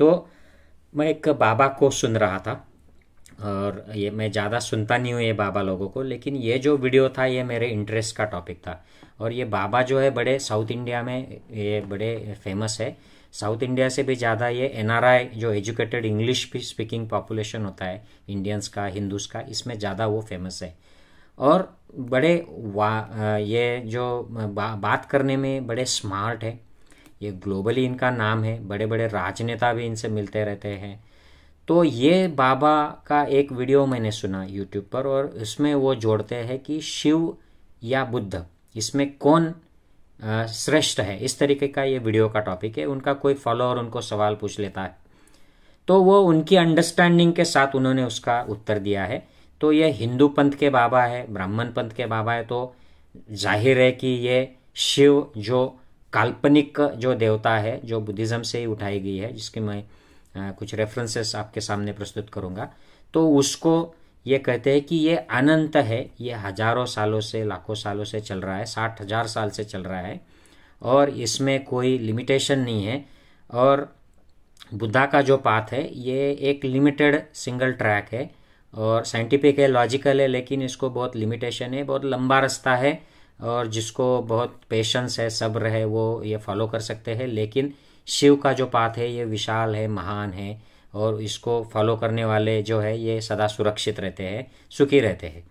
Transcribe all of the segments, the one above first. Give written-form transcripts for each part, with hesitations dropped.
तो मैं एक बाबा को सुन रहा था, और ये मैं ज़्यादा सुनता नहीं हूँ ये बाबा लोगों को, लेकिन ये जो वीडियो था ये मेरे इंटरेस्ट का टॉपिक था। और ये बाबा जो है बड़े साउथ इंडिया में ये बड़े फेमस है। साउथ इंडिया से भी ज़्यादा ये एनआरआई जो एजुकेटेड इंग्लिश स्पीकिंग पॉपुलेशन होता है इंडियंस का, हिंदूज का, इसमें ज़्यादा वो फेमस है। और बड़े ये जो बात करने में बड़े स्मार्ट है। ये ग्लोबली इनका नाम है, बड़े बड़े राजनेता भी इनसे मिलते रहते हैं। तो ये बाबा का एक वीडियो मैंने सुना यूट्यूब पर, और इसमें वो जोड़ते हैं कि शिव या बुद्ध, इसमें कौन श्रेष्ठ है। इस तरीके का ये वीडियो का टॉपिक है। उनका कोई फॉलोअर उनको सवाल पूछ लेता है, तो वो उनकी अंडरस्टैंडिंग के साथ उन्होंने उसका उत्तर दिया है। तो ये हिंदू पंथ के बाबा है, ब्राह्मण पंथ के बाबा है, तो जाहिर है कि ये शिव जो काल्पनिक जो देवता है, जो बुद्धिज्म से ही उठाई गई है, जिसके मैं कुछ रेफरेंसेस आपके सामने प्रस्तुत करूंगा, तो उसको ये कहते हैं कि ये अनंत है, ये हजारों सालों से, लाखों सालों से चल रहा है, 60,000 साल से चल रहा है, और इसमें कोई लिमिटेशन नहीं है। और बुद्धा का जो पाथ है ये एक लिमिटेड सिंगल ट्रैक है, और साइंटिफिक है, लॉजिकल है, लेकिन इसको बहुत लिमिटेशन है, बहुत लंबा रास्ता है, और जिसको बहुत पेशेंस है, सब्र है, वो ये फॉलो कर सकते हैं। लेकिन शिव का जो पाथ है ये विशाल है, महान है, और इसको फॉलो करने वाले जो है ये सदा सुरक्षित रहते हैं, सुखी रहते हैं।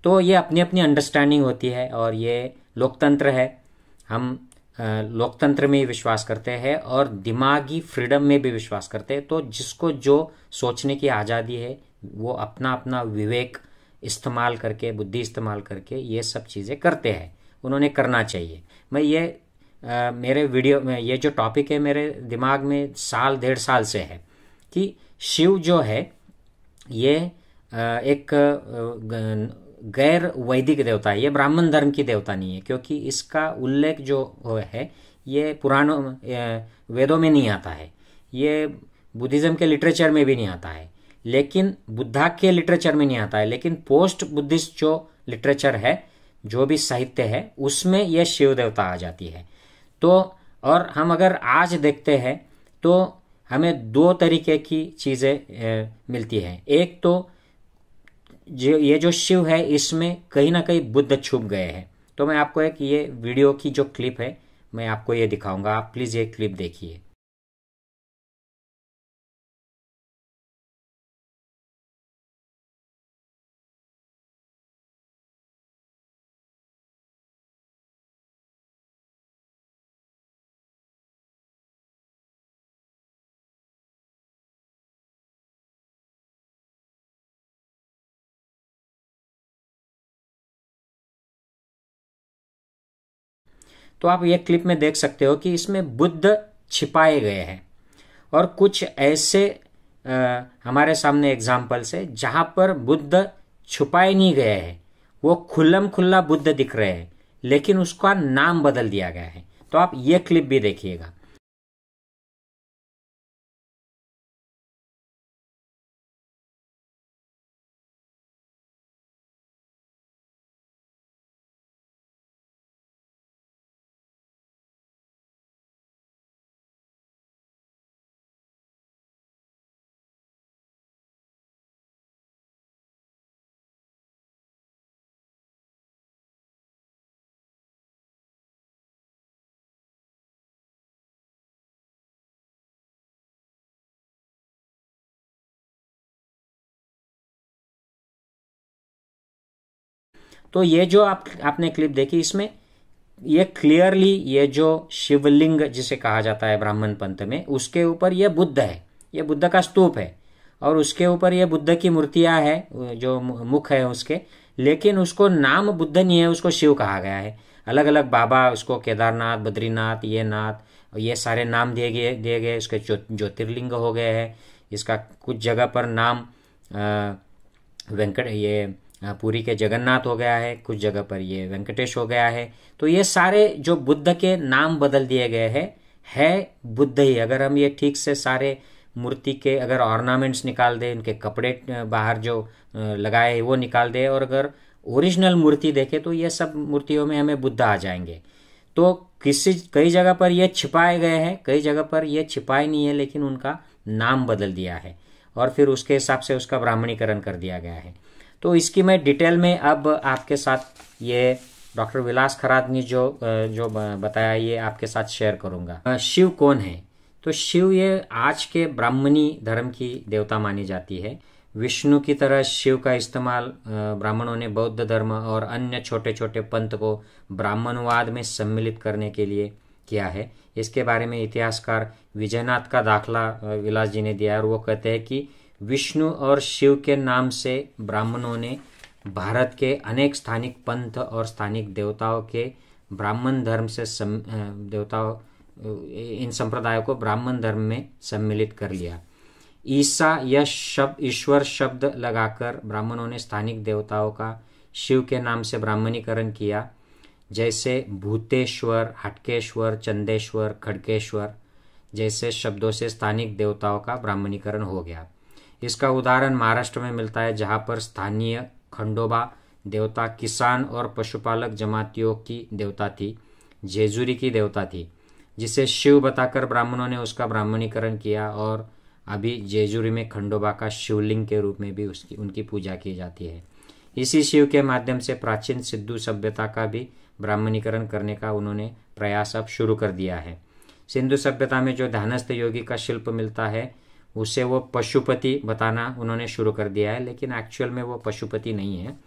तो ये अपनी अपनी अंडरस्टैंडिंग होती है, और ये लोकतंत्र है। हम लोकतंत्र में ही विश्वास करते हैं, और दिमागी फ्रीडम में भी विश्वास करते हैं। तो जिसको जो सोचने की आज़ादी है, वो अपना अपना विवेक इस्तेमाल करके, बुद्धि इस्तेमाल करके ये सब चीज़ें करते हैं, उन्होंने करना चाहिए। मैं ये मेरे वीडियो में ये जो टॉपिक है मेरे दिमाग में साल 1.5 साल से है कि शिव जो है ये एक गैर वैदिक देवता है, ये ब्राह्मण धर्म की देवता नहीं है, क्योंकि इसका उल्लेख जो है ये पुराणों वेदों में नहीं आता है, ये बुद्धिज्म के लिटरेचर में भी नहीं आता है, लेकिन बुद्धा के लिटरेचर में नहीं आता है। लेकिन पोस्ट बुद्धिस्ट जो लिटरेचर है, जो भी साहित्य है, उसमें यह शिव देवता आ जाती है। तो और हम अगर आज देखते हैं तो हमें 2 तरीके की चीज़ें मिलती हैं। एक तो ये जो शिव है इसमें कहीं ना कहीं बुद्ध छुप गए हैं। तो मैं आपको एक ये वीडियो की जो क्लिप है मैं आपको ये दिखाऊंगा, आप प्लीज़ ये क्लिप देखिए। तो आप ये क्लिप में देख सकते हो कि इसमें बुद्ध छिपाए गए हैं, और कुछ ऐसे हमारे सामने एग्जाम्पल्स है जहां पर बुद्ध छुपाए नहीं गए हैं, वो खुल्लम खुल्ला बुद्ध दिख रहे हैं, लेकिन उसका नाम बदल दिया गया है। तो आप ये क्लिप भी देखिएगा। तो ये जो आपने क्लिप देखी, इसमें ये क्लियरली ये जो शिवलिंग जिसे कहा जाता है ब्राह्मण पंथ में, उसके ऊपर ये बुद्ध है, ये बुद्ध का स्तूप है, और उसके ऊपर ये बुद्ध की मूर्तियां है, जो मुख है उसके, लेकिन उसको नाम बुद्ध नहीं है, उसको शिव कहा गया है। अलग अलग बाबा उसको केदारनाथ, बद्रीनाथ, ये नाथ, ये सारे नाम दिए गए उसके ज्योतिर्लिंग हो गए हैं। इसका कुछ जगह पर नाम वेंकट ये पुरी के जगन्नाथ हो गया है, कुछ जगह पर ये वेंकटेश हो गया है। तो ये सारे जो बुद्ध के नाम बदल दिए गए हैं, है बुद्ध ही। अगर हम ये ठीक से सारे मूर्ति के अगर ऑर्नामेंट्स निकाल दें, उनके कपड़े बाहर जो लगाए वो निकाल दें, और अगर ओरिजिनल मूर्ति देखें तो ये सब मूर्तियों में हमें बुद्ध आ जाएंगे। तो कई जगह पर ये छिपाए गए हैं, कई जगह पर ये छिपाए नहीं है, लेकिन उनका नाम बदल दिया है और फिर उसके हिसाब से उसका ब्राह्मणीकरण कर दिया गया है। तो इसकी मैं डिटेल में अब आपके साथ ये डॉक्टर विलास खरात ने जो बताया ये आपके साथ शेयर करूंगा। शिव कौन है? तो शिव ये आज के ब्राह्मणी धर्म की देवता मानी जाती है। विष्णु की तरह शिव का इस्तेमाल ब्राह्मणों ने बौद्ध धर्म और अन्य छोटे छोटे पंथ को ब्राह्मणवाद में सम्मिलित करने के लिए किया है। इसके बारे में इतिहासकार विजयनाथ का दाखला विलास जी ने दिया है और वो कहते हैं कि विष्णु और शिव के नाम से ब्राह्मणों ने भारत के अनेक स्थानिक पंथ और स्थानिक देवताओं के ब्राह्मण धर्म से इन संप्रदायों को ब्राह्मण धर्म में सम्मिलित कर लिया। ईसा यह शब्द ईश्वर शब्द लगाकर ब्राह्मणों ने स्थानिक देवताओं का शिव के नाम से ब्राह्मणीकरण किया, जैसे भूतेश्वर, हटकेश्वर, चंदेश्वर, खड़केश्वर जैसे शब्दों से स्थानिक देवताओं का ब्राह्मणीकरण हो गया। इसका उदाहरण महाराष्ट्र में मिलता है, जहां पर स्थानीय खंडोबा देवता किसान और पशुपालक जमातियों की देवता थी, जेजुरी की देवता थी, जिसे शिव बताकर ब्राह्मणों ने उसका ब्राह्मणीकरण किया और अभी जेजुरी में खंडोबा का शिवलिंग के रूप में भी उनकी पूजा की जाती है। इसी शिव के माध्यम से प्राचीन सिंधु सभ्यता का भी ब्राह्मणीकरण करने का उन्होंने प्रयास अब शुरू कर दिया है। सिंधु सभ्यता में जो ध्यानस्थ योगी का शिल्प मिलता है उसे वो पशुपति बताना उन्होंने शुरू कर दिया है, लेकिन एक्चुअल में वो पशुपति नहीं है।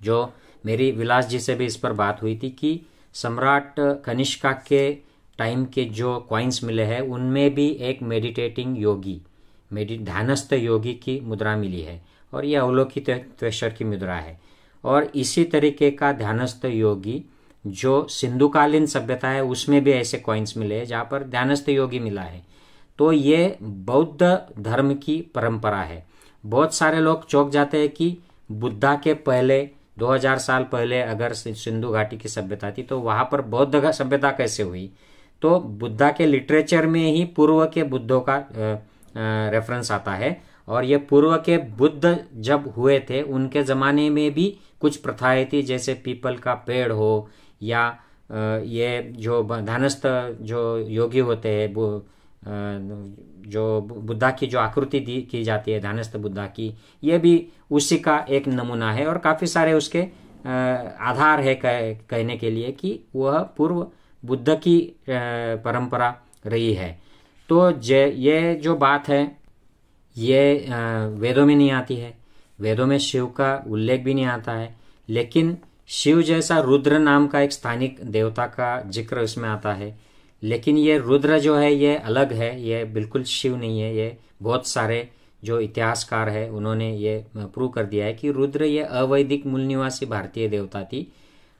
जो मेरी विलास जी से भी इस पर बात हुई थी कि सम्राट कनिष्का के टाइम के जो कॉइन्स मिले हैं उनमें भी एक मेडिटेटिंग योगी, ध्यानस्थ योगी की मुद्रा मिली है और यह अवलोकितेश्वर की मुद्रा है। और इसी तरीके का ध्यानस्थ योगी जो सिंधुकालीन सभ्यता है उसमें भी ऐसे कॉइन्स मिले हैं जहाँ पर ध्यानस्थ योगी मिला है। तो ये बौद्ध धर्म की परंपरा है। बहुत सारे लोग चौंक जाते हैं कि बुद्धा के पहले 2000 साल पहले अगर सिंधु घाटी की सभ्यता थी तो वहां पर बौद्ध सभ्यता कैसे हुई? तो बुद्धा के लिटरेचर में ही पूर्व के बुद्धों का रेफरेंस आता है और ये पूर्व के बुद्ध जब हुए थे उनके जमाने में भी कुछ प्रथाएं थी, जैसे पीपल का पेड़ हो या ये जो ध्यानस्थ जो योगी होते हैं जो बुद्धा की जो आकृति की जाती है ध्यानस्थ बुद्धा की, ये भी उसी का एक नमूना है और काफी सारे उसके आधार है कहने के लिए कि वह पूर्व बुद्ध की परंपरा रही है। तो ये जो बात है ये वेदों में नहीं आती है, वेदों में शिव का उल्लेख भी नहीं आता है, लेकिन शिव जैसा रुद्र नाम का एक स्थानिक देवता का जिक्र इसमें आता है। लेकिन ये रुद्र जो है ये अलग है, ये बिल्कुल शिव नहीं है। ये बहुत सारे जो इतिहासकार है उन्होंने ये प्रूव कर दिया है कि रुद्र ये अवैदिक मूल निवासी भारतीय देवता थी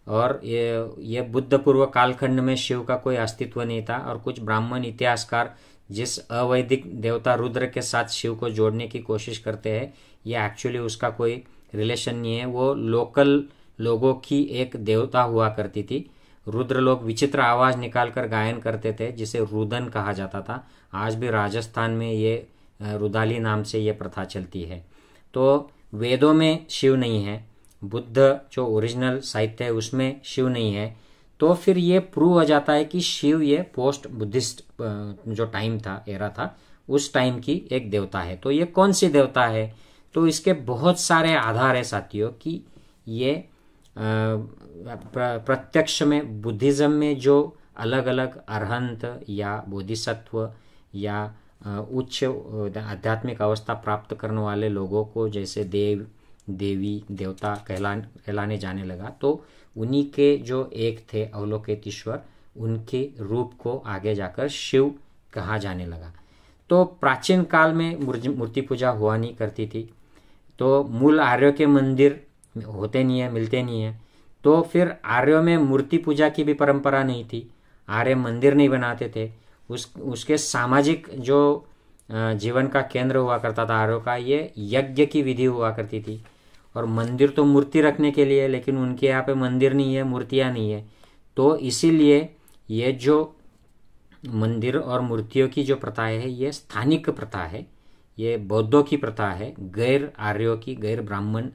और ये बुद्ध पूर्व कालखंड में शिव का कोई अस्तित्व नहीं था। और कुछ ब्राह्मण इतिहासकार जिस अवैदिक देवता रुद्र के साथ शिव को जोड़ने की कोशिश करते हैं, ये एक्चुअली उसका कोई रिलेशन नहीं है। वो लोकल लोगों की एक देवता हुआ करती थी। रुद्र लोग विचित्र आवाज निकालकर गायन करते थे जिसे रुदन कहा जाता था। आज भी राजस्थान में ये रुदाली नाम से ये प्रथा चलती है। तो वेदों में शिव नहीं है, बुद्ध जो ओरिजिनल साहित्य है उसमें शिव नहीं है। तो फिर ये प्रूव हो जाता है कि शिव ये पोस्ट बुद्धिस्ट जो टाइम था, एरा था, उस टाइम की एक देवता है। तो ये कौन सी देवता है? तो इसके बहुत सारे आधार है साथियों कि ये प्रत्यक्ष में बुद्धिज्म में जो अलग अलग अरहंत या बोधिसत्व या उच्च आध्यात्मिक अवस्था प्राप्त करने वाले लोगों को जैसे देव देवी देवता कहलाने जाने लगा, तो उन्हीं के जो एक थे अवलोकितेश्वर, उनके रूप को आगे जाकर शिव कहा जाने लगा। तो प्राचीन काल में मूर्ति पूजा हुआ नहीं करती थी, तो मूल आर्यों के मंदिर होते नहीं है, मिलते नहीं है। तो फिर आर्यों में मूर्ति पूजा की भी परंपरा नहीं थी, आर्य मंदिर नहीं बनाते थे। उसके सामाजिक जो जीवन का केंद्र हुआ करता था आर्यों का, ये यज्ञ की विधि हुआ करती थी। और मंदिर तो मूर्ति रखने के लिए, लेकिन उनके यहाँ पे मंदिर नहीं है, मूर्तियाँ नहीं है। तो इसीलिए ये जो मंदिर और मूर्तियों की जो प्रथा है ये स्थानिक प्रथा है, ये बौद्धों की प्रथा है, गैर आर्यों की, गैर ब्राह्मण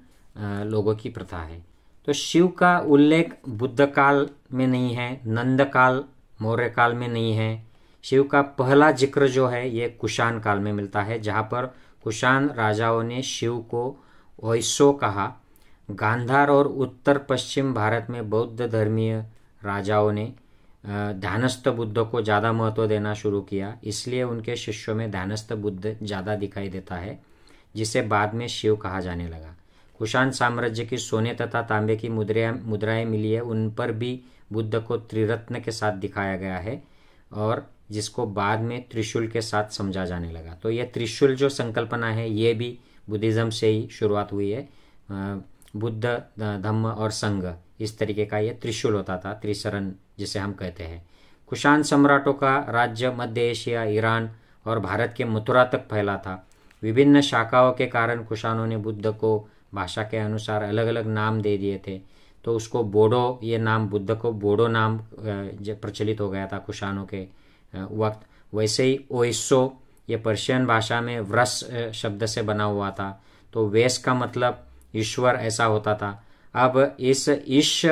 लोगों की प्रथा है। तो शिव का उल्लेख बुद्ध काल में नहीं है, नंद काल, मौर्य काल में नहीं है। शिव का पहला जिक्र जो है ये कुषाण काल में मिलता है, जहाँ पर कुषाण राजाओं ने शिव को ओयसो कहा। गांधार और उत्तर पश्चिम भारत में बौद्ध धर्मीय राजाओं ने ध्यानस्थ बुद्ध को ज़्यादा महत्व देना शुरू किया, इसलिए उनके शिष्यों में ध्यानस्थ बुद्ध ज़्यादा दिखाई देता है, जिसे बाद में शिव कहा जाने लगा। कुषाण साम्राज्य की सोने तथा तांबे की मुद्राएं मिली है, उन पर भी बुद्ध को त्रिरत्न के साथ दिखाया गया है, और जिसको बाद में त्रिशूल के साथ समझा जाने लगा। तो ये त्रिशूल जो संकल्पना है ये भी बुद्धिज्म से ही शुरुआत हुई है। बुद्ध, धम्म और संघ, इस तरीके का ये त्रिशूल होता था, त्रिशरण जिसे हम कहते हैं। कुषाण सम्राटों का राज्य मध्य एशिया, ईरान और भारत के मथुरा तक फैला था। विभिन्न शाखाओं के कारण कुषाणों ने बुद्ध को भाषा के अनुसार अलग अलग नाम दे दिए थे। तो उसको बोडो, ये नाम बुद्ध को बोडो नाम प्रचलित हो गया था कुषाणों के वक्त। वैसे ही ओयसो, ये पर्शियन भाषा में व्रस शब्द से बना हुआ था। तो वेश का मतलब ईश्वर ऐसा होता था। अब इस ईश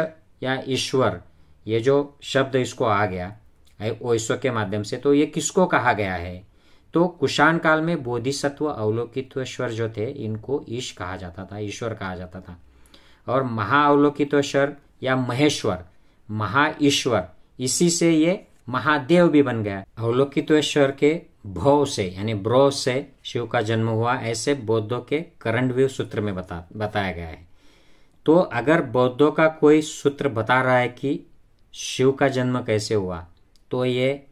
या ईश्वर, ये जो शब्द इसको आ गया ओयसो के माध्यम से, तो ये किसको कहा गया है? तो कुषाण काल में बोधिसत्व, अवलोकितेश्वर जो थे, इनको ईश कहा जाता था, ईश्वर कहा जाता था। और महाअवलोकितेश्वर या महेश्वर, महाईश्वर, इसी से ये महादेव भी बन गया। अवलोकितेश्वर के भव से यानी ब्रो से शिव का जन्म हुआ, ऐसे बौद्धों के करंडव्यूह सूत्र में बताया गया है। तो अगर बौद्धों का कोई सूत्र बता रहा है कि शिव का जन्म कैसे हुआ, तो ये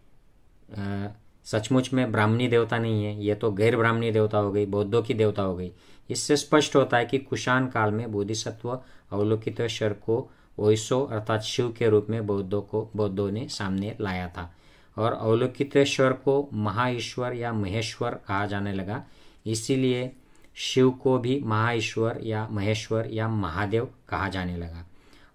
सचमुच में ब्राह्मणी देवता नहीं है, ये तो गैर ब्राह्मणी देवता हो गई, बौद्धों की देवता हो गई। इससे स्पष्ट होता है कि कुषाण काल में बोधिसत्व अवलोकितेश्वर को ओयसो अर्थात शिव के रूप में बौद्धों ने सामने लाया था, और अवलोकितेश्वर को महाईश्वर या महेश्वर कहा जाने लगा। इसीलिए शिव को भी महाईश्वर या महेश्वर या महादेव कहा जाने लगा।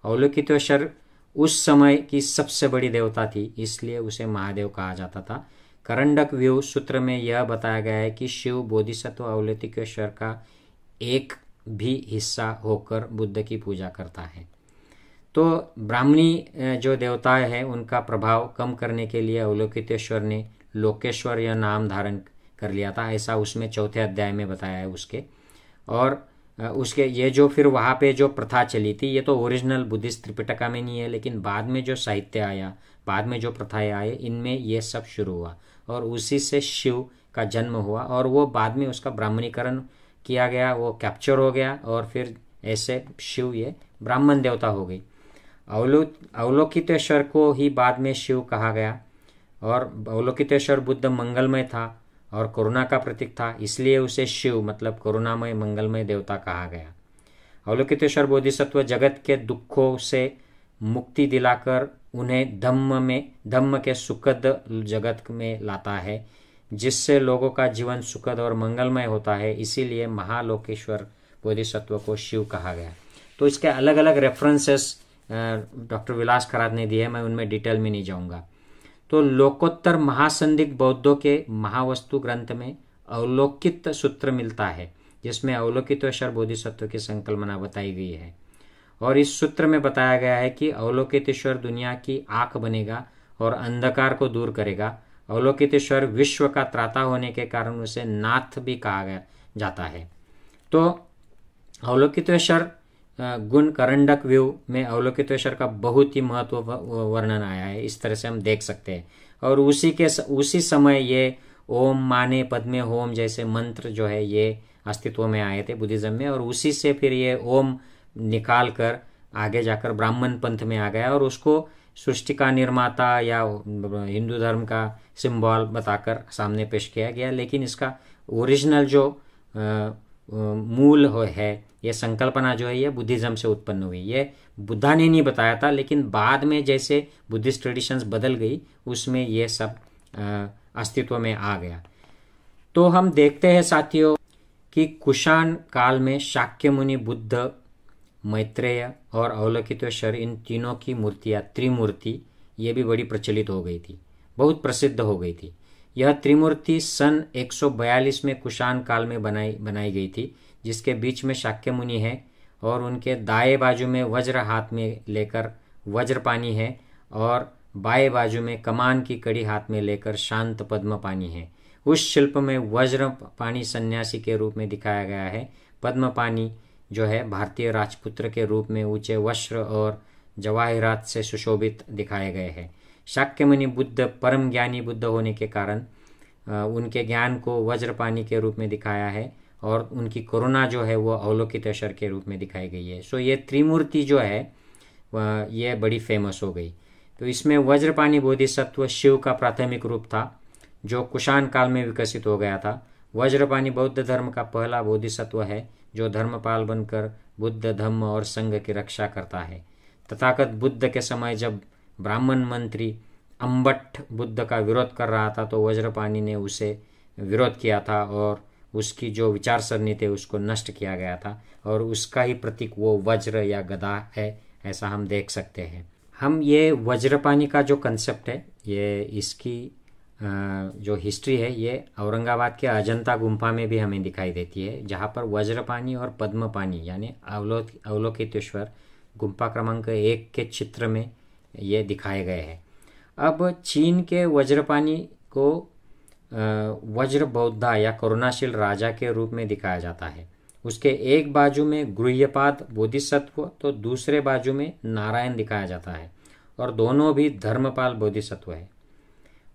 अवलोकितेश्वर उस समय की सबसे बड़ी देवता थी, इसलिए उसे महादेव कहा जाता था। करंडक व्यूह सूत्र में यह बताया गया है कि शिव बोधिसत्व अवलोकितेश्वर का एक भी हिस्सा होकर बुद्ध की पूजा करता है। तो ब्राह्मणी जो देवता है उनका प्रभाव कम करने के लिए अवलोकितेश्वर ने लोकेश्वर यह नाम धारण कर लिया था, ऐसा उसमें 4थे अध्याय में बताया है उसके। और उसके ये जो फिर वहाँ पे जो प्रथा चली थी, ये तो ओरिजिनल बुद्धिस्ट त्रिपिटका में नहीं है, लेकिन बाद में जो साहित्य आया, बाद में जो प्रथाएं आए, इनमें ये सब शुरू हुआ और उसी से शिव का जन्म हुआ। और वो बाद में उसका ब्राह्मणीकरण किया गया, वो कैप्चर हो गया, और फिर ऐसे शिव ये ब्राह्मण देवता हो गई। अवलोकितेश्वर को ही बाद में शिव कहा गया। और अवलोकितेश्वर बुद्ध मंगलमय था और करुणा का प्रतीक था, इसलिए उसे शिव मतलब करुणामय मंगलमय देवता कहा गया। अवलोकितेश्वर बोधिसत्व जगत के दुखों से मुक्ति दिलाकर उन्हें धम्म के सुखद जगत में लाता है, जिससे लोगों का जीवन सुखद और मंगलमय होता है। इसीलिए महालोकेश्वर बोधिसत्व को शिव कहा गया। तो इसके अलग अलग रेफरेंसेस डॉक्टर विलास खरात ने दिए, मैं उनमें डिटेल में नहीं जाऊंगा। तो लोकोत्तर महासंदिग्ध बौद्धों के महावस्तु ग्रंथ में अवलोकित सूत्र मिलता है, जिसमें अवलोकितेश्वर बोधिसत्व की संकल्पना बताई गई है। और इस सूत्र में बताया गया है कि अवलोकितेश्वर दुनिया की आंख बनेगा और अंधकार को दूर करेगा। अवलोकितेश्वर विश्व का त्राता होने के कारण उसे नाथ भी कहा जाता है। तो अवलोकितेश्वर गुण करंडक व्यूह में अवलोकितेश्वर का बहुत ही महत्व वर्णन आया है, इस तरह से हम देख सकते हैं। और उसी समय ये ओम माने पद्मे होम जैसे मंत्र जो है ये अस्तित्व में आए थे बुद्धिज्म में, और उसी से फिर ये ओम निकाल कर आगे जाकर ब्राह्मण पंथ में आ गया और उसको सृष्टि का निर्माता या हिंदू धर्म का सिंबल बताकर सामने पेश किया गया। लेकिन इसका ओरिजिनल जो मूल है, ये संकल्पना जो है ये बुद्धिज्म से उत्पन्न हुई। ये बुद्धा ने नहीं बताया था, लेकिन बाद में जैसे बुद्धिस्ट ट्रेडिशंस बदल गई उसमें ये सब अस्तित्व में आ गया। तो हम देखते हैं साथियों कि कुषाण काल में शाक्य मुनि, बुद्ध, मैत्रेय और अवलोकितेश्वर, इन तीनों की मूर्तियां, त्रिमूर्ति, ये भी बड़ी प्रचलित हो गई थी, बहुत प्रसिद्ध हो गई थी। यह त्रिमूर्ति सन 142 में कुषाण काल में बनाई गई थी, जिसके बीच में शाक्य मुनि है और उनके दाएं बाजू में वज्र हाथ में लेकर वज्रपानी है और बाएं बाजू में कमान की कड़ी हाथ में लेकर शांत पद्मपानी है। उस शिल्प में वज्रपानी सन्यासी के रूप में दिखाया गया है। पद्मपानी जो है भारतीय राजपुत्र के रूप में ऊंचे वस्त्र और जवाहिरात से सुशोभित दिखाए गए हैं। शाक्यमुनि बुद्ध परम ज्ञानी बुद्ध होने के कारण उनके ज्ञान को वज्रपानी के रूप में दिखाया है और उनकी करुणा जो है वो अवलोकितेश्वर के रूप में दिखाई गई है। सो ये त्रिमूर्ति जो है ये बड़ी फेमस हो गई। तो इसमें वज्रपानी बोधिसत्व शिव का प्राथमिक रूप था जो कुषाण काल में विकसित हो गया था। वज्रपानी बौद्ध धर्म का पहला बोधिसत्व है जो धर्मपाल बनकर बुद्ध धम्म और संघ की रक्षा करता है। तथागत बुद्ध के समय जब ब्राह्मण मंत्री अम्बट बुद्ध का विरोध कर रहा था तो वज्रपानी ने उसे विरोध किया था और उसकी जो विचारसरणी थे उसको नष्ट किया गया था और उसका ही प्रतीक वो वज्र या गदा है, ऐसा हम देख सकते हैं। हम ये वज्रपानी का जो कंसेप्ट है ये इसकी जो हिस्ट्री है ये औरंगाबाद के अजंता गुम्फा में भी हमें दिखाई देती है, जहाँ पर वज्रपानी और पद्मपानी यानी अवलोकितेश्वर गुम्फा क्रमांक 1 के चित्र में ये दिखाए गए हैं। अब चीन के वज्रपानी को वज्र बौद्धा या करुणाशील राजा के रूप में दिखाया जाता है। उसके एक बाजू में गृह्यपाद बोधिसत्व तो दूसरे बाजू में नारायण दिखाया जाता है और दोनों भी धर्मपाल बोधिसत्व है।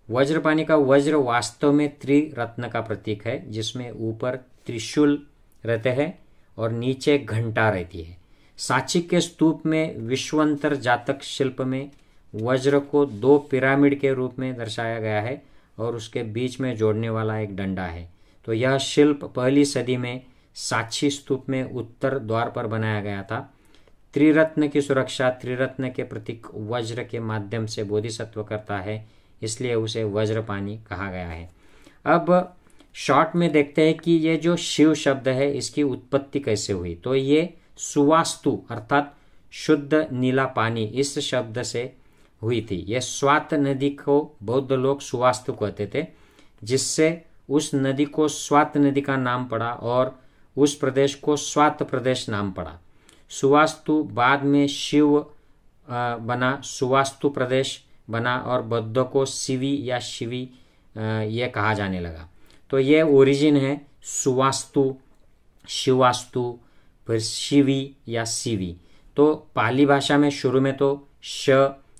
वज्रपानी का वज्र वास्तव में त्रिरत्न का प्रतीक है जिसमें ऊपर त्रिशूल रहते हैं और नीचे घंटा रहती है। सांची के स्तूप में विश्वंतर जातक शिल्प में वज्र को 2 पिरामिड के रूप में दर्शाया गया है और उसके बीच में जोड़ने वाला एक डंडा है। तो यह शिल्प पहली सदी में सांची स्तूप में उत्तर द्वार पर बनाया गया था। त्रिरत्न की सुरक्षा त्रिरत्न के प्रतीक वज्र के माध्यम से बोधिसत्व करता है, इसलिए उसे वज्रपानी कहा गया है। अब शॉर्ट में देखते हैं कि ये जो शिव शब्द है इसकी उत्पत्ति कैसे हुई। तो ये सुवास्तु अर्थात शुद्ध नीला पानी इस शब्द से हुई थी। यह स्वात नदी को बौद्ध लोग सुवास्तु कहते थे, जिससे उस नदी को स्वात नदी का नाम पड़ा और उस प्रदेश को स्वात प्रदेश नाम पड़ा। सुवास्तु बाद में शिव बना, सुवास्तु प्रदेश बना और बौद्धों को शिवी या शिवी ये कहा जाने लगा। तो ये ओरिजिन है सुवास्तु, शिवास्तु, फिर शिवी या शिवी। तो पाली भाषा में शुरू में तो श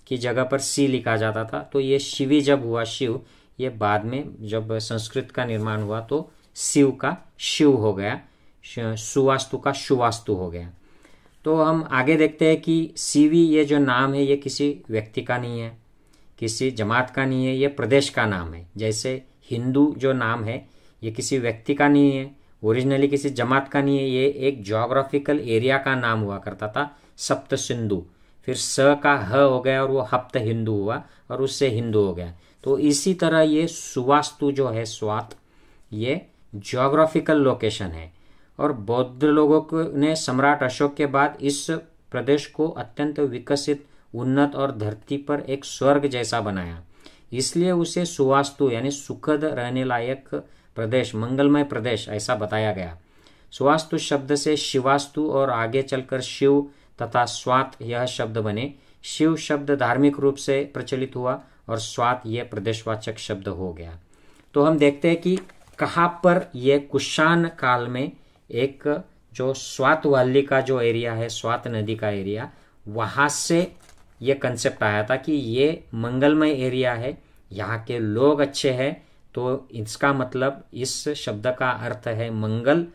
की जगह पर सी लिखा जाता था। तो ये शिवी जब हुआ शिव, ये बाद में जब संस्कृत का निर्माण हुआ तो शिव का शिव हो गया, सुवास्तु का शुवास्तु हो गया। तो हम आगे देखते हैं कि शिवी ये जो नाम है ये किसी व्यक्ति का नहीं है, किसी जमात का नहीं है, ये प्रदेश का नाम है। जैसे हिंदू जो नाम है ये किसी व्यक्ति का नहीं है, ओरिजिनली किसी जमात का नहीं है, ये एक ज्योग्राफिकल एरिया का नाम हुआ करता था, सप्त सिंधु। फिर स का ह हो गया और वो हप्त हिंदू हुआ और उससे हिंदू हो गया। तो इसी तरह ये सुवास्तु जो है स्वात, ये ज्योग्राफिकल लोकेशन है। और बौद्ध लोगों ने सम्राट अशोक के बाद इस प्रदेश को अत्यंत विकसित, उन्नत और धरती पर एक स्वर्ग जैसा बनाया, इसलिए उसे सुवास्तु यानी सुखद रहने लायक प्रदेश, मंगलमय प्रदेश ऐसा बताया गया। सुवास्तु शब्द से शिवास्तु और आगे चलकर शिव तथा स्वात यह शब्द बने। शिव शब्द धार्मिक रूप से प्रचलित हुआ और स्वात यह प्रदेशवाचक शब्द हो गया। तो हम देखते हैं कि कहाँ पर यह कुषाण काल में एक जो स्वात वैली का जो एरिया है, स्वात नदी का एरिया, वहाँ से ये कंसेप्ट आया था कि ये मंगलमय एरिया है, यहाँ के लोग अच्छे हैं। तो इसका मतलब इस शब्द का अर्थ है मंगल,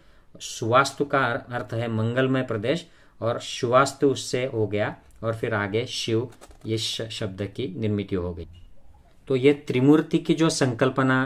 सुवास्तु का अर्थ है मंगलमय प्रदेश और शिवास्तु उससे हो गया और फिर आगे शिव इस शब्द की निर्मित हो गई। तो ये त्रिमूर्ति की जो संकल्पना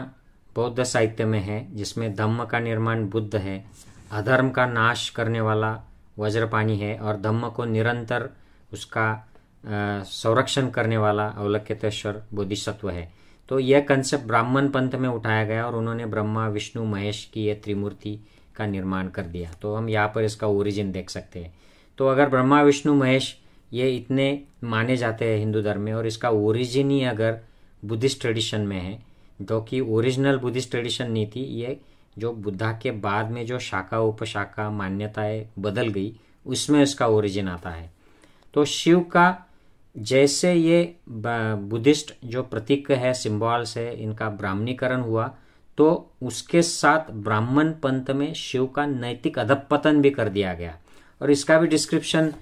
बौद्ध साहित्य में है, जिसमें धम्म का निर्माण बुद्ध है, अधर्म का नाश करने वाला वज्रपानी है और धम्म को निरंतर उसका संरक्षण करने वाला अवलोकितेश्वर बोधिसत्व है। तो यह कंसेप्ट ब्राह्मण पंथ में उठाया गया और उन्होंने ब्रह्मा विष्णु महेश की ये त्रिमूर्ति का निर्माण कर दिया। तो हम यहाँ पर इसका ओरिजिन देख सकते हैं। तो अगर ब्रह्मा विष्णु महेश ये इतने माने जाते हैं हिंदू धर्म में और इसका ओरिजिन ही अगर बुद्धिस्ट ट्रेडिशन में है, जो कि ओरिजिनल बुद्धिस्ट ट्रेडिशन नहीं थी, ये जो बुद्धा के बाद में जो शाखा उपशाखा मान्यताएं बदल गई उसमें उसका ओरिजिन आता है। तो शिव का जैसे ये बुद्धिस्ट जो प्रतीक है, सिंबल्स है, इनका ब्राह्मणीकरण हुआ तो उसके साथ ब्राह्मण पंथ में शिव का नैतिक अधपतन भी कर दिया गया। और इसका भी डिस्क्रिप्शन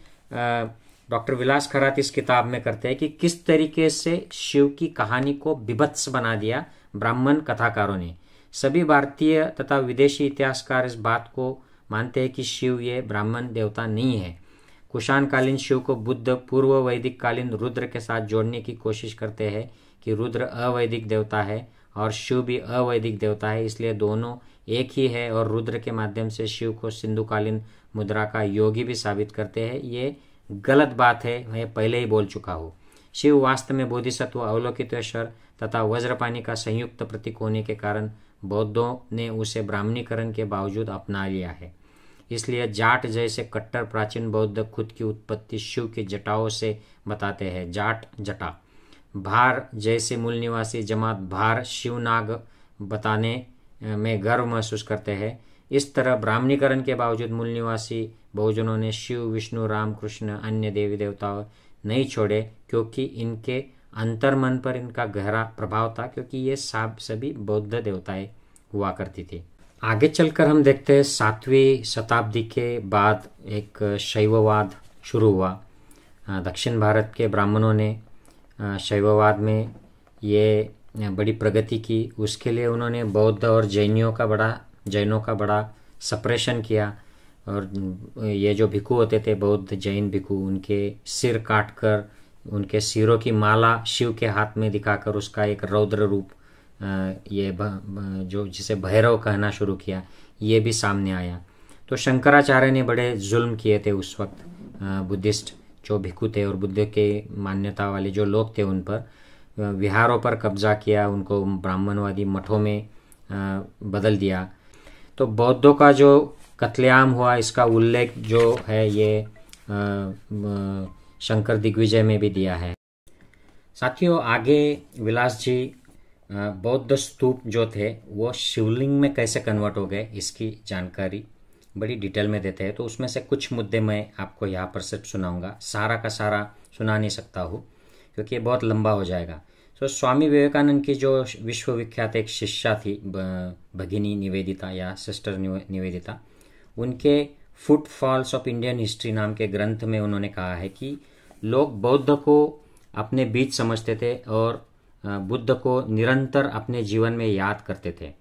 डॉक्टर विलास खरात इस किताब में करते हैं कि किस तरीके से शिव की कहानी को विभत्स बना दिया ब्राह्मण कथाकारों ने। सभी भारतीय तथा विदेशी इतिहासकार इस बात को मानते हैं कि शिव ये ब्राह्मण देवता नहीं है। कुषाण कालीन शिव को बुद्ध पूर्व वैदिक कालीन रुद्र के साथ जोड़ने की कोशिश करते हैं कि रुद्र अवैदिक देवता है और शिव भी अवैदिक देवता है, इसलिए दोनों एक ही है। और रुद्र के माध्यम से शिव को सिंधुकालीन मुद्रा का योगी भी साबित करते हैं। ये गलत बात है, मैं पहले ही बोल चुका हूँ। शिव वास्तव में बोधिसत्व, अवलोकितेश्वर तथा वज्रपाणी का संयुक्त प्रतीक होने के कारण बौद्धों ने उसे ब्राह्मणीकरण के बावजूद अपना लिया है। इसलिए जाट जैसे कट्टर प्राचीन बौद्ध खुद की उत्पत्ति शिव की जटाओं से बताते हैं। जाट जटा। भार जैसे मूल निवासी जमात भार शिवनाग बताने में गर्व महसूस करते हैं। इस तरह ब्राह्मणीकरण के बावजूद मूल निवासी बहुजनों ने शिव, विष्णु, राम, कृष्ण, अन्य देवी देवताओं नहीं छोड़े, क्योंकि इनके अंतर्मन पर इनका गहरा प्रभाव था, क्योंकि ये सभी बौद्ध देवताएं हुआ करती थी। आगे चलकर हम देखते हैं 7वीं शताब्दी के बाद एक शैववाद शुरू हुआ। दक्षिण भारत के ब्राह्मणों ने शैववाद में ये बड़ी प्रगति की। उसके लिए उन्होंने बौद्ध और जैनों का बड़ा सप्रेशन किया। और ये जो भिक्षु होते थे, बौद्ध जैन भिक्षु, उनके सिर काटकर उनके सिरों की माला शिव के हाथ में दिखाकर उसका एक रौद्र रूप, ये जो जिसे भैरव कहना शुरू किया, ये भी सामने आया। तो शंकराचार्य ने बड़े जुल्म किए थे उस वक्त बुद्धिस्ट जो भिक्षु थे और बुद्ध के मान्यता वाले जो लोग थे उन पर विहारों पर कब्जा किया, उनको ब्राह्मणवादी मठों में बदल दिया। तो बौद्धों का जो कत्लेआम हुआ, इसका उल्लेख जो है ये शंकर दिग्विजय में भी दिया है। साथियों, आगे विलास जी बौद्ध स्तूप जो थे वो शिवलिंग में कैसे कन्वर्ट हो गए, इसकी जानकारी बड़ी डिटेल में देते हैं। तो उसमें से कुछ मुद्दे मैं आपको यहाँ पर सिर्फ सुनाऊंगा, सारा का सारा सुना नहीं सकता हूँ क्योंकि ये बहुत लंबा हो जाएगा। तो स्वामी विवेकानंद की जो विश्वविख्यात एक शिष्या थी भगिनी निवेदिता या सिस्टर निवेदिता, उनके फुटफॉल्स ऑफ इंडियन हिस्ट्री नाम के ग्रंथ में उन्होंने कहा है कि लोग बौद्ध को अपने बीच समझते थे और बुद्ध को निरंतर अपने जीवन में याद करते थे,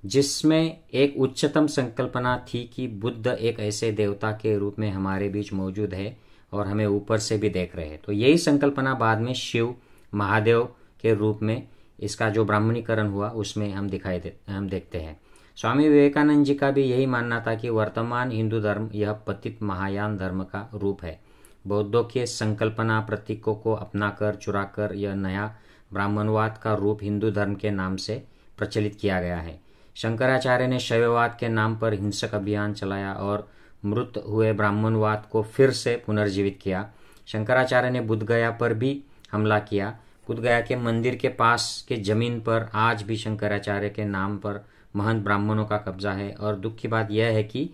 जिसमें एक उच्चतम संकल्पना थी कि बुद्ध एक ऐसे देवता के रूप में हमारे बीच मौजूद है और हमें ऊपर से भी देख रहे हैं। तो यही संकल्पना बाद में शिव महादेव के रूप में इसका जो ब्राह्मणीकरण हुआ उसमें हम देखते हैं। स्वामी विवेकानंद जी का भी यही मानना था कि वर्तमान हिंदू धर्म यह पतित महायान धर्म का रूप है। बौद्धों के संकल्पना प्रतीकों को अपनाकर चुराकर यह नया ब्राह्मणवाद का रूप हिंदू धर्म के नाम से प्रचलित किया गया है। शंकराचार्य ने शैववाद के नाम पर हिंसक अभियान चलाया और मृत हुए ब्राह्मणवाद को फिर से पुनर्जीवित किया। शंकराचार्य ने बुद्धगया पर भी हमला किया। बुद्धगया के मंदिर के पास के जमीन पर आज भी शंकराचार्य के नाम पर महंत ब्राह्मणों का कब्जा है। और दुख की बात यह है कि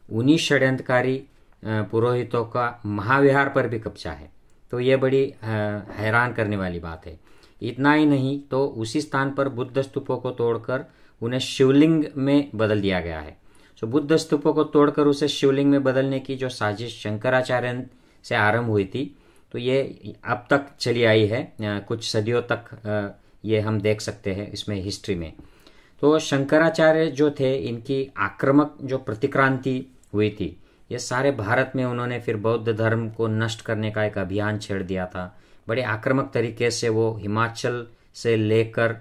उन्हीं षड्यंत्रकारी पुरोहितों का महाविहार पर भी कब्जा है। तो यह बड़ी हैरान करने वाली बात है। इतना ही नहीं तो उसी स्थान पर बुद्ध स्तूपों को तोड़कर उन्हें शिवलिंग में बदल दिया गया है। तो बुद्ध स्तूपों को तोड़कर उसे शिवलिंग में बदलने की जो साजिश शंकराचार्य से आरंभ हुई थी, तो ये अब तक चली आई है, कुछ सदियों तक ये हम देख सकते हैं इसमें हिस्ट्री में। तो शंकराचार्य जो थे, इनकी आक्रामक जो प्रतिक्रांति हुई थी, ये सारे भारत में उन्होंने फिर बौद्ध धर्म को नष्ट करने का एक अभियान छेड़ दिया था। बड़े आक्रामक तरीके से वो हिमाचल से लेकर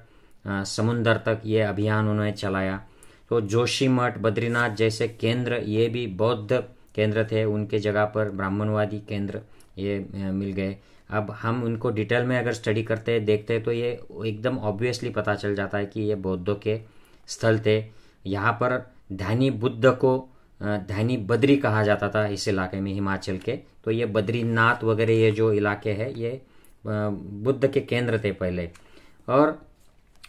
समुंदर तक ये अभियान उन्होंने चलाया। तो जोशीमठ, बद्रीनाथ जैसे केंद्र ये भी बौद्ध केंद्र थे, उनके जगह पर ब्राह्मणवादी केंद्र ये मिल गए। अब हम उनको डिटेल में अगर स्टडी करते हैं, देखते हैं, तो ये एकदम ऑब्वियसली पता चल जाता है कि ये बौद्धों के स्थल थे। यहाँ पर ध्यानी बुद्ध को ध्यानी बद्री कहा जाता था इस इलाके में, हिमाचल के। तो ये बद्रीनाथ वगैरह ये जो इलाके हैं ये बुद्ध के केंद्र थे पहले। और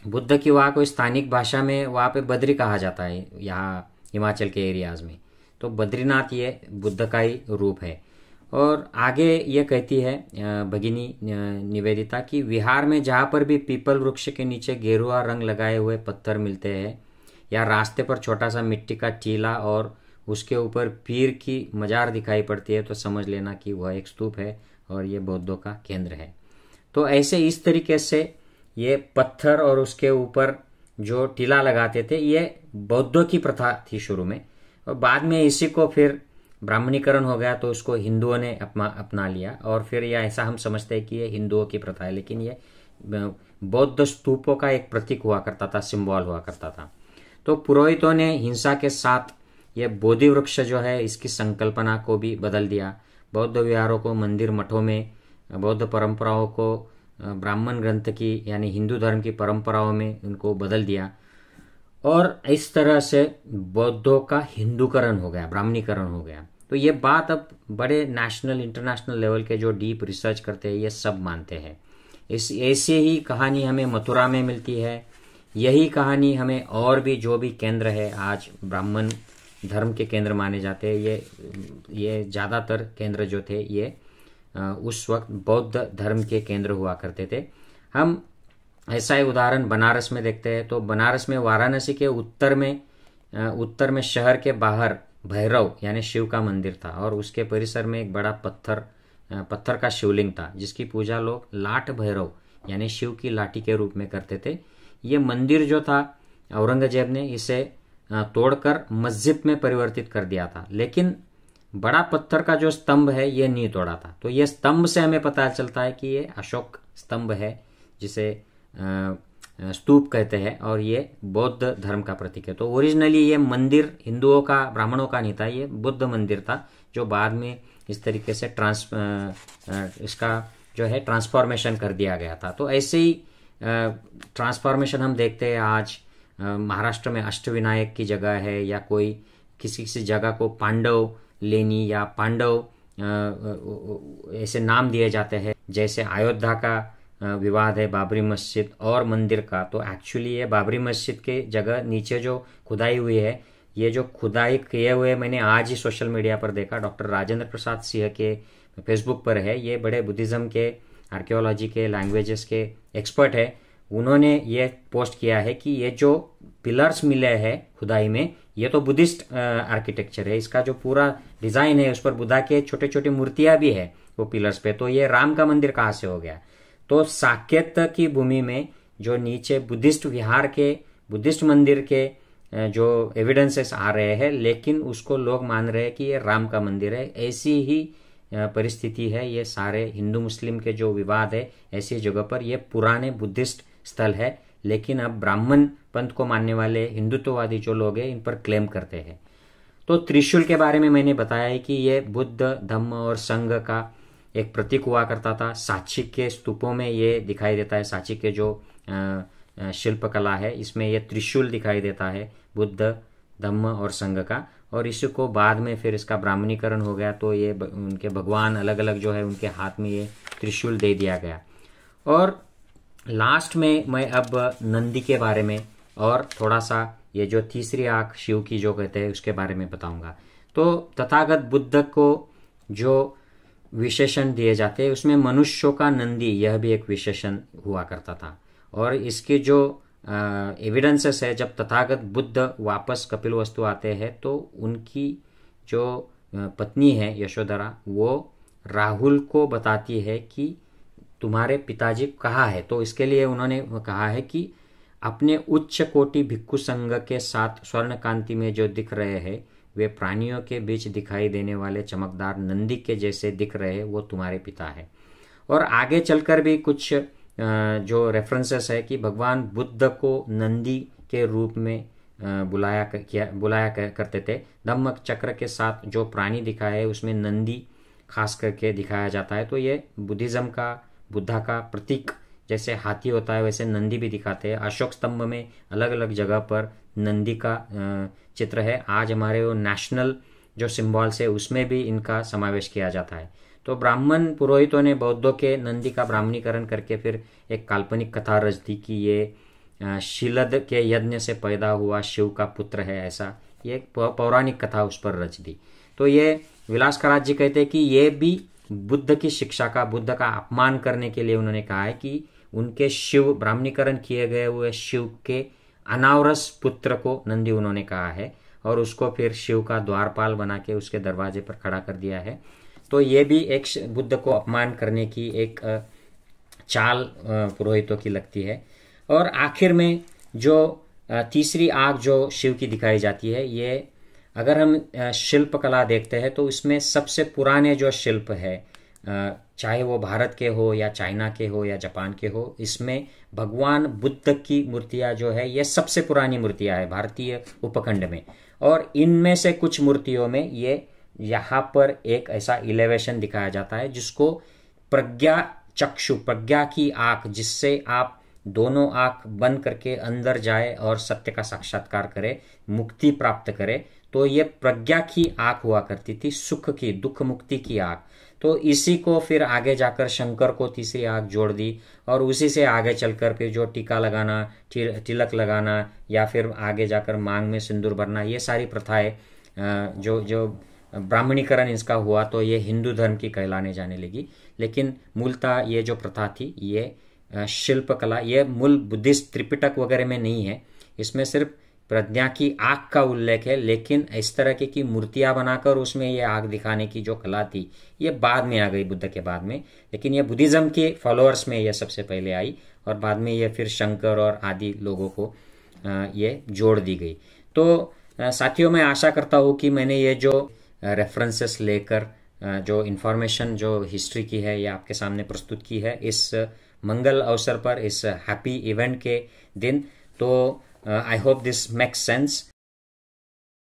बुद्ध की वहाँ कोई स्थानिक भाषा में वहाँ पे बद्री कहा जाता है यहाँ हिमाचल के एरियाज में। तो बद्रीनाथ ये बुद्ध का ही रूप है। और आगे ये कहती है भगिनी निवेदिता कि विहार में जहाँ पर भी पीपल वृक्ष के नीचे गेरुआ रंग लगाए हुए पत्थर मिलते हैं या रास्ते पर छोटा सा मिट्टी का टीला और उसके ऊपर पीर की मजार दिखाई पड़ती है तो समझ लेना कि वह एक स्तूप है और ये बौद्धों का केंद्र है। तो ऐसे इस तरीके से ये पत्थर और उसके ऊपर जो टीला लगाते थे ये बौद्धों की प्रथा थी शुरू में, और बाद में इसी को फिर ब्राह्मणीकरण हो गया तो उसको हिंदुओं ने अपना लिया, और फिर यह ऐसा हम समझते हैं कि ये हिंदुओं की प्रथा है, लेकिन ये बौद्ध स्तूपों का एक प्रतीक हुआ करता था, सिंबल हुआ करता था। तो पुरोहितों ने हिंसा के साथ ये बोधि वृक्ष जो है इसकी संकल्पना को भी बदल दिया। बौद्ध विहारों को मंदिर मठों में, बौद्ध परंपराओं को ब्राह्मण ग्रंथ की यानी हिंदू धर्म की परंपराओं में उनको बदल दिया, और इस तरह से बौद्धों का हिंदूकरण हो गया, ब्राह्मणीकरण हो गया। तो ये बात अब बड़े नेशनल इंटरनेशनल लेवल के जो डीप रिसर्च करते हैं ये सब मानते हैं। इस ऐसी ही कहानी हमें मथुरा में मिलती है, यही कहानी हमें और भी जो भी केंद्र है आज ब्राह्मण धर्म के केंद्र माने जाते हैं, ये ज़्यादातर केंद्र जो थे ये उस वक्त बौद्ध धर्म के केंद्र हुआ करते थे। हम ऐसा ही उदाहरण बनारस में देखते हैं। तो बनारस में वाराणसी के उत्तर में शहर के बाहर भैरव यानी शिव का मंदिर था, और उसके परिसर में एक बड़ा पत्थर का शिवलिंग था जिसकी पूजा लोग लाट भैरव यानी शिव की लाठी के रूप में करते थे। ये मंदिर जो था औरंगजेब ने इसे तोड़कर मस्जिद में परिवर्तित कर दिया था, लेकिन बड़ा पत्थर का जो स्तंभ है ये नहीं तोड़ा था। तो ये स्तंभ से हमें पता चलता है कि ये अशोक स्तंभ है जिसे स्तूप कहते हैं, और ये बौद्ध धर्म का प्रतीक है। तो ओरिजिनली ये मंदिर हिंदुओं का, ब्राह्मणों का नहीं था, ये बुद्ध मंदिर था जो बाद में इस तरीके से इसका जो है ट्रांसफॉर्मेशन कर दिया गया था। तो ऐसे ही ट्रांसफॉर्मेशन हम देखते हैं आज महाराष्ट्र में अष्टविनायक की जगह है, या कोई किसी जगह को पांडव लेनी या पांडव ऐसे नाम दिए जाते हैं। जैसे अयोध्या का विवाद है बाबरी मस्जिद और मंदिर का, तो एक्चुअली ये बाबरी मस्जिद के जगह नीचे जो खुदाई हुई है, ये जो खुदाई किए हुए मैंने आज ही सोशल मीडिया पर देखा, डॉक्टर राजेंद्र प्रसाद सिंह के फेसबुक पर है। ये बड़े बुद्धिज्म के, आर्कियोलॉजी के, लैंग्वेजेस के एक्सपर्ट है। उन्होंने ये पोस्ट किया है कि ये जो पिलर्स मिले हैं खुदाई में, ये तो बुद्धिस्ट आर्किटेक्चर है, इसका जो पूरा डिजाइन है उस पर बुद्धा के छोटे छोटे मूर्तियां भी है वो पिलर्स पे, तो ये राम का मंदिर कहाँ से हो गया? तो साकेत की भूमि में जो नीचे बुद्धिस्ट विहार के, बुद्धिस्ट मंदिर के जो एविडेंसेस आ रहे हैं, लेकिन उसको लोग मान रहे हैं कि ये राम का मंदिर है। ऐसी ही परिस्थिति है, ये सारे हिंदू मुस्लिम के जो विवाद है ऐसी जगह पर ये पुराने बुद्धिस्ट स्थल है, लेकिन अब ब्राह्मण पंथ को मानने वाले हिंदुत्ववादी जो लोग हैं इन पर क्लेम करते हैं। तो त्रिशूल के बारे में मैंने बताया है कि ये बुद्ध, धम्म और संघ का एक प्रतीक हुआ करता था। सांची के स्तूपों में ये दिखाई देता है, सांची के जो शिल्पकला है इसमें ये त्रिशूल दिखाई देता है बुद्ध, धम्म और संघ का, और इसी को बाद में फिर इसका ब्राह्मणीकरण हो गया तो ये उनके भगवान अलग अलग जो है उनके हाथ में ये त्रिशूल दे दिया गया। और लास्ट में मैं अब नंदी के बारे में और थोड़ा सा ये जो तीसरी आंख शिव की जो कहते हैं उसके बारे में बताऊंगा। तो तथागत बुद्ध को जो विशेषण दिए जाते हैं उसमें मनुष्यों का नंदी यह भी एक विशेषण हुआ करता था, और इसके जो एविडेंसेस है, जब तथागत बुद्ध वापस कपिलवस्तु आते हैं तो उनकी जो पत्नी है यशोधरा, वो राहुल को बताती है कि तुम्हारे पिताजी कहाँ है। तो इसके लिए उन्होंने कहा है कि अपने उच्च कोटि भिक्खु संघ के साथ स्वर्ण कांति में जो दिख रहे हैं वे प्राणियों के बीच दिखाई देने वाले चमकदार नंदी के जैसे दिख रहे हैं, वो तुम्हारे पिता है। और आगे चलकर भी कुछ जो रेफरेंसेस है कि भगवान बुद्ध को नंदी के रूप में बुलाया करते थे। धम्म चक्र के साथ जो प्राणी दिखा है उसमें नंदी खास करके दिखाया जाता है। तो ये बुद्धिज्म का, बुद्धा का प्रतीक जैसे हाथी होता है वैसे नंदी भी दिखाते हैं। अशोक स्तंभ में अलग अलग जगह पर नंदी का चित्र है। आज हमारे वो नेशनल जो सिम्बॉल्स है उसमें भी इनका समावेश किया जाता है। तो ब्राह्मण पुरोहितों ने बौद्धों के नंदी का ब्राह्मणीकरण करके फिर एक काल्पनिक कथा रच दी कि ये शीलद के यज्ञ से पैदा हुआ शिव का पुत्र है, ऐसा ये पौराणिक कथा उस पर रच दी। तो ये विलास खरात जी कहते हैं कि ये भी बुद्ध की शिक्षा का, बुद्ध का अपमान करने के लिए उन्होंने कहा है कि उनके शिव, ब्राह्मणीकरण किए गए हुए शिव के अनावरस पुत्र को नंदी उन्होंने कहा है और उसको फिर शिव का द्वारपाल बना के उसके दरवाजे पर खड़ा कर दिया है। तो ये भी एक बुद्ध को अपमान करने की एक चाल पुरोहितों की लगती है। और आखिर में जो तीसरी आग जो शिव की दिखाई जाती है, ये अगर हम शिल्पकला देखते हैं तो इसमें सबसे पुराने जो शिल्प है, चाहे वो भारत के हो या चाइना के हो या जापान के हो, इसमें भगवान बुद्ध की मूर्तियां जो है ये सबसे पुरानी मूर्तियां है भारतीय उपखंड में। और इनमें से कुछ मूर्तियों में ये यहाँ पर एक ऐसा इलेवेशन दिखाया जाता है जिसको प्रज्ञा चक्षु, प्रज्ञा की आंख, जिससे आप दोनों आंख बंद करके अंदर जाए और सत्य का साक्षात्कार करे, मुक्ति प्राप्त करे। तो ये प्रज्ञा की आंख हुआ करती थी, सुख की, दुख मुक्ति की आंख। तो इसी को फिर आगे जाकर शंकर को तीसरी आंख जोड़ दी और उसी से आगे चलकर फिर जो टीका लगाना, तिलक लगाना या फिर आगे जाकर मांग में सिंदूर भरना, ये सारी प्रथाएं जो ब्राह्मणीकरण इसका हुआ तो ये हिंदू धर्म की कहलाने जाने लगी। लेकिन मूलतः ये जो प्रथा थी ये शिल्पकला, ये मूल बुद्धिस्ट त्रिपिटक वगैरह में नहीं है, इसमें सिर्फ प्रज्ञा की आग का उल्लेख है। लेकिन इस तरह की मूर्तियां बनाकर उसमें ये आग दिखाने की जो कला थी ये बाद में आ गई, बुद्ध के बाद में। लेकिन ये बुद्धिज्म के फॉलोअर्स में ये सबसे पहले आई और बाद में ये फिर शंकर और आदि लोगों को ये जोड़ दी गई। तो साथियों, मैं आशा करता हूँ कि मैंने ये जो रेफरेंसेस लेकर जो इन्फॉर्मेशन जो हिस्ट्री की है ये आपके सामने प्रस्तुत की है इस मंगल अवसर पर, इस हैप्पी इवेंट के दिन। तो I hope this makes sense